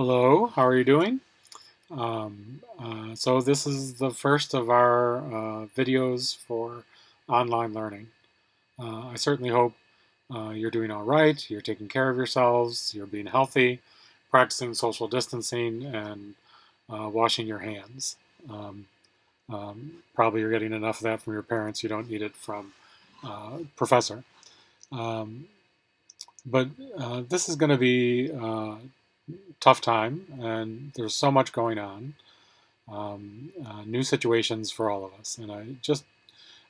Hello, how are you doing? So this is the first of our videos for online learning. I certainly hope you're doing all right, you're taking care of yourselves, you're being healthy, practicing social distancing, and washing your hands. Um, Probably you're getting enough of that from your parents, you don't need it from professor. Um, but this is going to be a tough time, and there's so much going on. New situations for all of us. And I just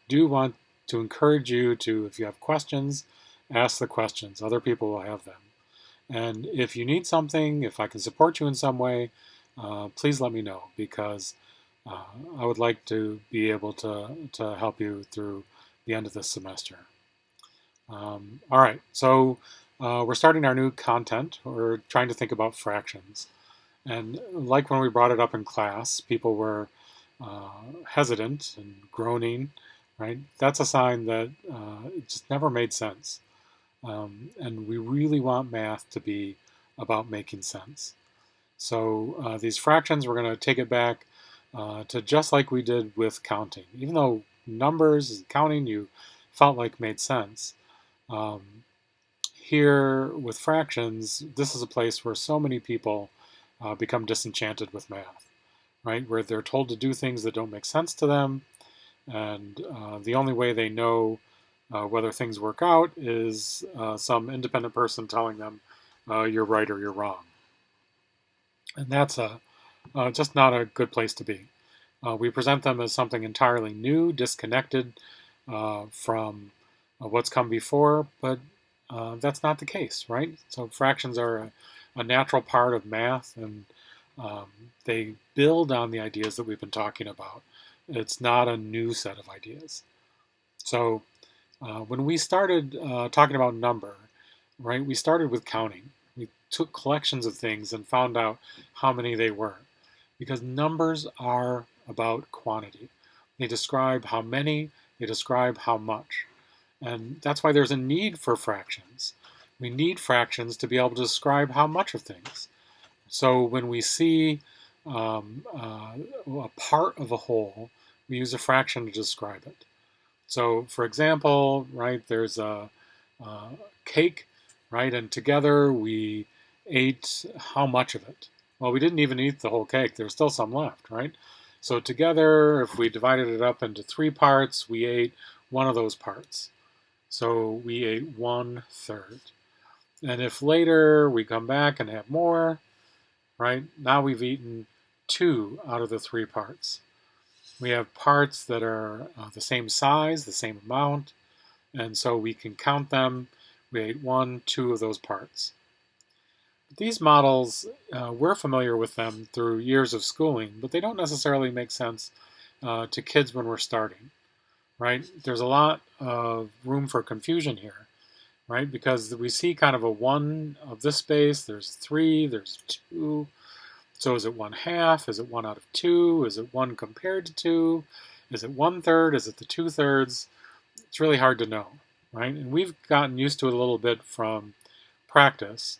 do want to encourage you to, if you have questions, ask the questions. Other people will have them. And if you need something, if I can support you in some way, please let me know because uh, I would like to be able to help you through the end of this semester. All right, so we're starting our new content. We're trying to think about fractions. And like when we brought it up in class, people were hesitant and groaning, right? That's a sign that it just never made sense. And we really want math to be about making sense. So these fractions, we're going to take it back to just like we did with counting. Even though numbers and counting you felt like made sense, um, here with fractions, this is a place where so many people become disenchanted with math, right? Where they're told to do things that don't make sense to them, and the only way they know whether things work out is some independent person telling them you're right or you're wrong. And that's just not a good place to be. We present them as something entirely new, disconnected from what's come before, but that's not the case, right? So fractions are a natural part of math, and um, they build on the ideas that we've been talking about. It's not a new set of ideas. So when we started talking about number, right, we started with counting. We took collections of things and found out how many they were because numbers are about quantity. They describe how many, they describe how much. And that's why there's a need for fractions. We need fractions to be able to describe how much of things. So when we see a part of a whole, we use a fraction to describe it. So, for example, right, there's a cake, right, and together we ate how much of it? Well, we didn't even eat the whole cake. There's still some left, right? So together, if we divided it up into three parts, we ate one of those parts. So we ate 1/3. And if later we come back and have more, right, now we've eaten two out of the three parts. We have parts that are the same size, the same amount, and so we can count them. We ate one, two of those parts. These models, we're familiar with them through years of schooling, but they don't necessarily make sense to kids when we're starting, right? There's a lot of room for confusion here, right? Because we see kind of a one of this space, there's three, there's two. So is it 1/2? Is it one out of two? Is it one compared to two? Is it 1/3? Is it the 2/3? It's really hard to know, right? And we've gotten used to it a little bit from practice.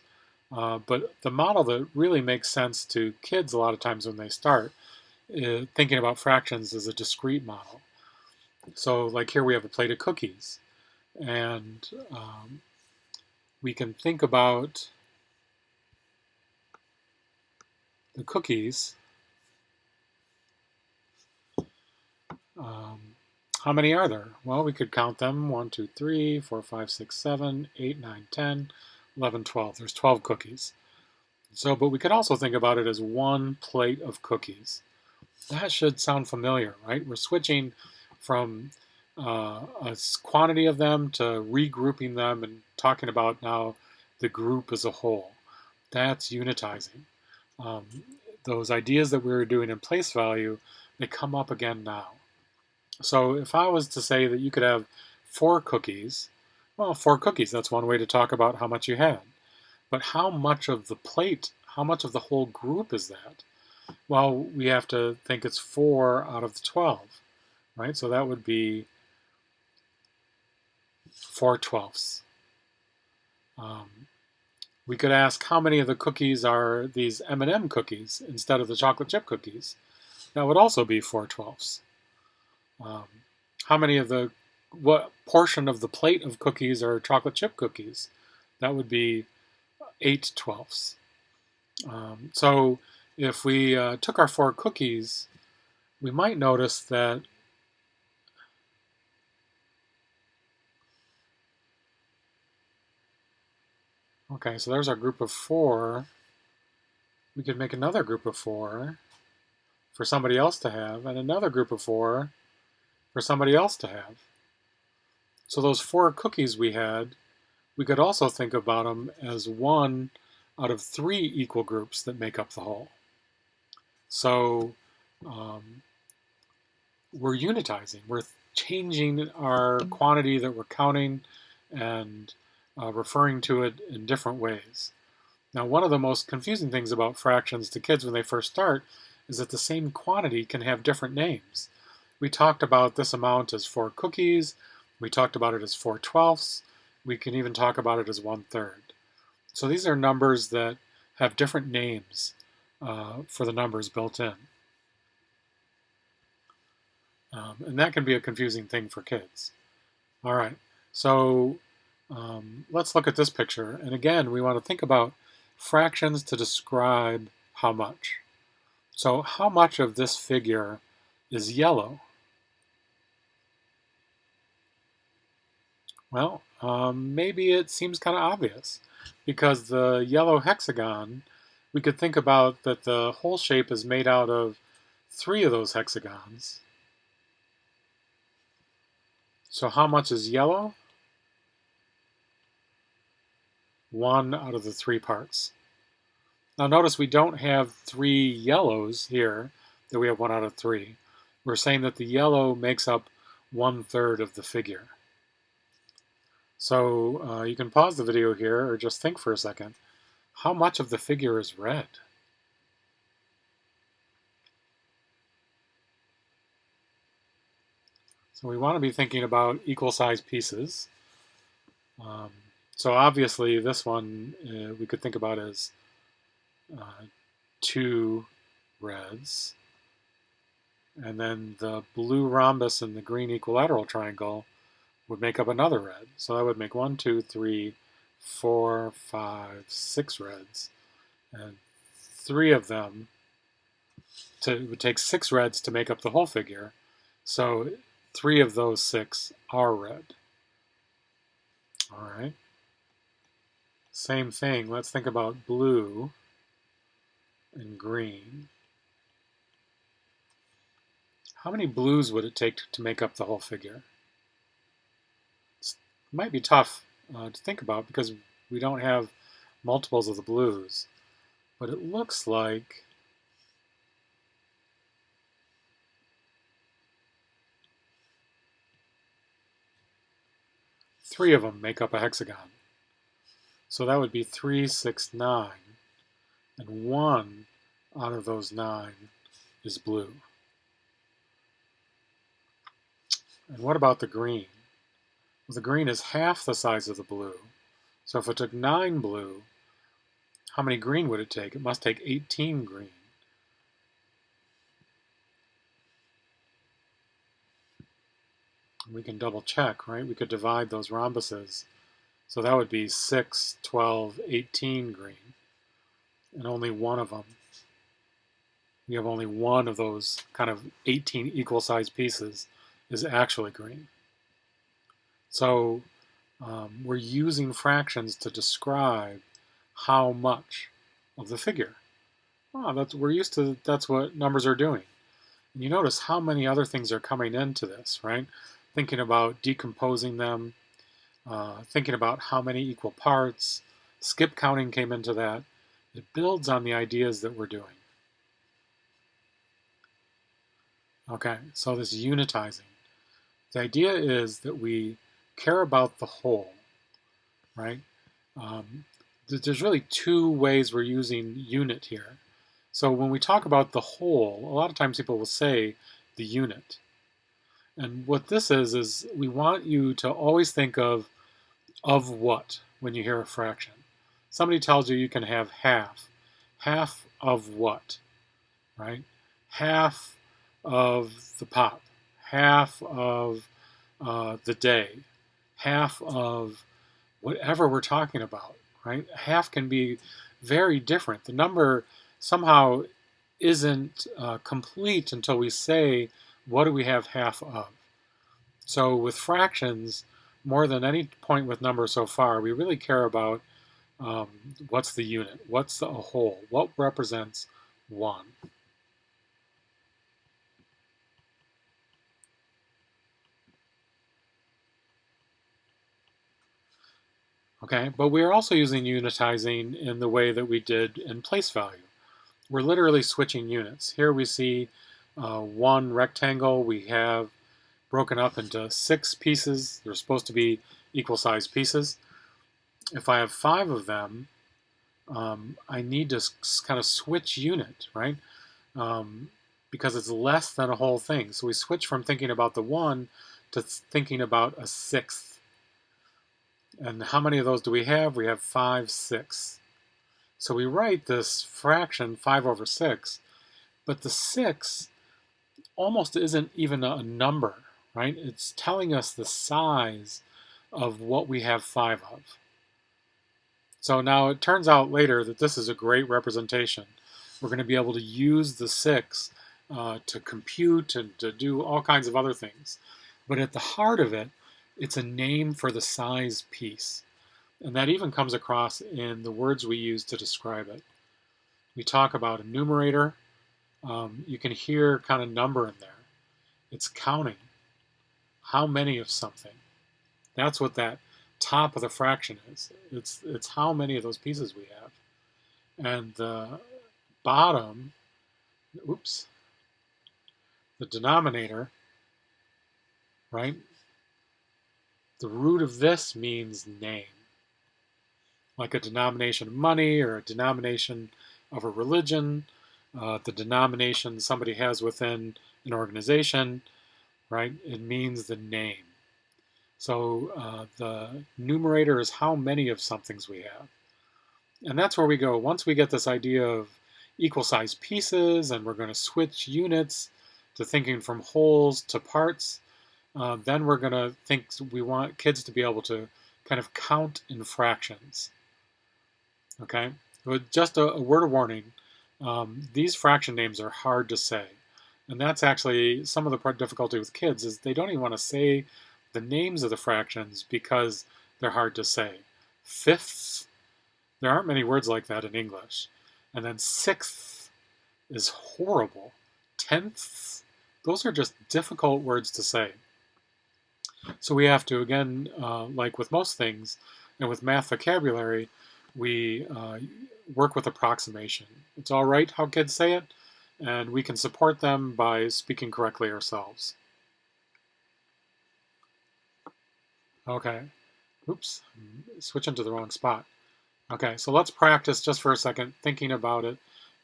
But the model that really makes sense to kids a lot of times when they start thinking about fractions is a discrete model. So, like here we have a plate of cookies, and we can think about the cookies. Um, how many are there? Well, we could count them 1, 2, 3, 4, 5, 6, 7, 8, 9, 10, 11, 12. There's 12 cookies. So, but we could also think about it as one plate of cookies. That should sound familiar, right? We're switching from a quantity of them to regrouping them and talking about now the group as a whole. That's unitizing. Um, those ideas that we were doing in place value, they come up again now. So if I was to say that you could have four cookies, well, four cookies, that's one way to talk about how much you had. But how much of the plate, how much of the whole group is that? Well, we have to think it's 4 out of the 12, right? So that would be 4/12. We could ask how many of the cookies are these M&M cookies instead of the chocolate chip cookies. That would also be 4/12. Um, how many of what portion of the plate of cookies are chocolate chip cookies? That would be 8/12. So if we took our 4 cookies, we might notice that okay, so there's our group of 4. We could make another group of 4 for somebody else to have, and another group of 4 for somebody else to have. So those 4 cookies we had, we could also think about them as 1 out of 3 equal groups that make up the whole. So we're unitizing. We're changing our quantity that we're counting and referring to it in different ways. Now, one of the most confusing things about fractions to kids when they first start is that the same quantity can have different names. We talked about this amount as 4 cookies. We talked about it as 4/12. We can even talk about it as 1/3. So these are numbers that have different names for the numbers built in. And that can be a confusing thing for kids. All right, so let's look at this picture. And again, we want to think about fractions to describe how much. So how much of this figure is yellow? Well, maybe it seems kind of obvious because the yellow hexagon, we could think about that the whole shape is made out of 3 of those hexagons. So how much is yellow? 1 out of the 3 parts. Now notice we don't have 3 yellows here, that we have 1 out of 3. We're saying that the yellow makes up 1/3 of the figure. So you can pause the video here or just think for a second. How much of the figure is red? So we want to be thinking about equal size pieces. So obviously this one we could think about as 2 reds. And then the blue rhombus and the green equilateral triangle would make up another red. So that would make 1, 2, 3, 4, 5, 6 reds. And 3 of them, it would take 6 reds to make up the whole figure. So 3 of those 6 are red. All right. Same thing, let's think about blue and green. How many blues would it take to make up the whole figure? It might be tough to think about because we don't have multiples of the blues, but it looks like three of them make up a hexagon. So that would be 3, 6, 9, and 1 out of those 9 is blue. And what about the green? Well, the green is half the size of the blue. So if it took 9 blue, how many green would it take? It must take 18 green. We can double check, right? We could divide those rhombuses. So that would be 6, 12, 18 green. And only one of them. We have only one of those kind of 18 equal sized pieces is actually green. So we're using fractions to describe how much of the figure. We're used to, that's what numbers are doing. And you notice how many other things are coming into this, right? Thinking about decomposing them, thinking about how many equal parts, skip counting came into that. It builds on the ideas that we're doing. Okay, so this unitizing. The idea is that we care about the whole, right? There's really 2 ways we're using unit here. So when we talk about the whole, a lot of times people will say the unit. And what this is we want you to always think of what when you hear a fraction. somebody tells you you can have half. Half of what, right? Half of the pop, half of the day, half of whatever we're talking about, right? Half can be very different. The number somehow isn't complete until we say, what do we have half of? So with fractions, more than any point with numbers so far, we really care about um, what's the unit, what's the whole, what represents 1. Okay, but we're also using unitizing in the way that we did in place value. We're literally switching units. Here we see one rectangle we have broken up into 6 pieces. They're supposed to be equal sized pieces. If I have 5 of them, I need to kind of switch unit, right? Because it's less than a whole thing. So we switch from thinking about the 1 to thinking about a 6th. And how many of those do we have? We have 5/6. So we write this fraction 5 over 6, but the 6 almost isn't even a number, right? It's telling us the size of what we have 5 of. So now it turns out later that this is a great representation. We're going to be able to use the 6 to compute and to do all kinds of other things. But at the heart of it, it's a name for the size piece. And that even comes across in the words we use to describe it. We talk about a numerator. You can hear kind of number in there. It's counting. How many of something? That's what that top of the fraction is. It's how many of those pieces we have. And the bottom, oops, the denominator, right? The root of this means name. Like a denomination of money or a denomination of a religion, the denomination somebody has within an organization, right? It means the name. So the numerator is how many of somethings we have. And that's where we go. Once we get this idea of equal sized pieces and we're going to switch units to thinking from wholes to parts, then we're going to think we want kids to be able to kind of count in fractions. Okay? But just a word of warning, these fraction names are hard to say. And that's actually some of the difficulty with kids is they don't even want to say the names of the fractions because they're hard to say. Fifths, there aren't many words like that in English. And then sixth is horrible. Tenths, those are just difficult words to say. So we have to, again, like with most things, and with math vocabulary, we work with approximation. It's all right how kids say it, and we can support them by speaking correctly ourselves. Okay, oops, I'm switching to the wrong spot. Okay, so let's practice just for a second thinking about it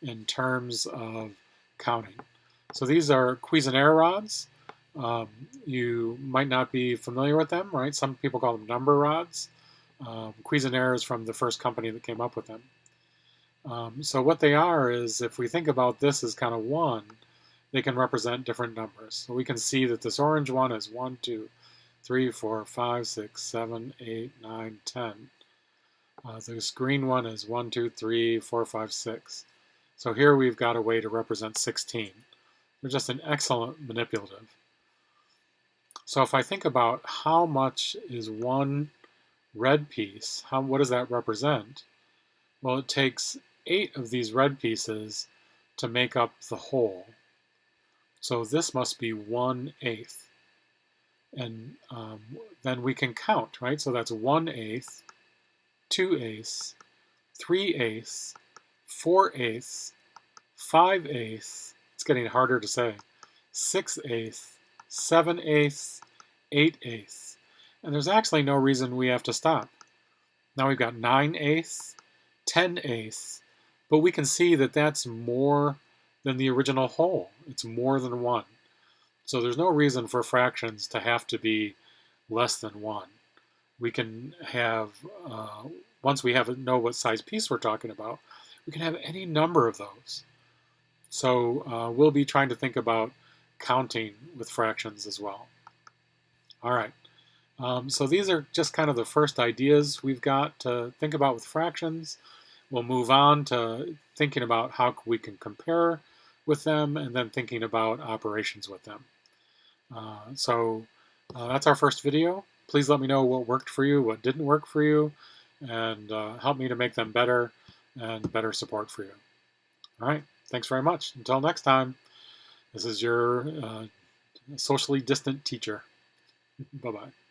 in terms of counting. So these are Cuisinart rods. You might not be familiar with them, right? Some people call them number rods. Cuisinart is from the first company that came up with them. So what they are is, if we think about this as kind of 1, they can represent different numbers. So we can see that this orange one is 1, 2, 3, 4, 5, 6, 7, 8, 9, 10. This green one is 1, 2, 3, 4, 5, 6. So here we've got a way to represent 16. They're just an excellent manipulative. So if I think about how much is one red piece, what does that represent? Well, it takes 8 of these red pieces to make up the whole. So this must be 1/8. And then we can count, right? So that's 1/8, 2/8, 3/8, 4/8, 5/8. It's getting harder to say. 6/8, 7/8, 8/8. And there's actually no reason we have to stop. Now we've got 9/8, 10/8, but we can see that that's more than the original whole. It's more than 1. So there's no reason for fractions to have to be less than 1. We can have once we know what size piece we're talking about, we can have any number of those. So we'll be trying to think about counting with fractions as well. All right. So these are just kind of the first ideas we've got to think about with fractions. We'll move on to thinking about how we can compare with them, and then thinking about operations with them. That's our first video. Please let me know what worked for you, what didn't work for you, and help me to make them better and better support for you. All right, thanks very much. Until next time, this is your socially distant teacher. Bye-bye.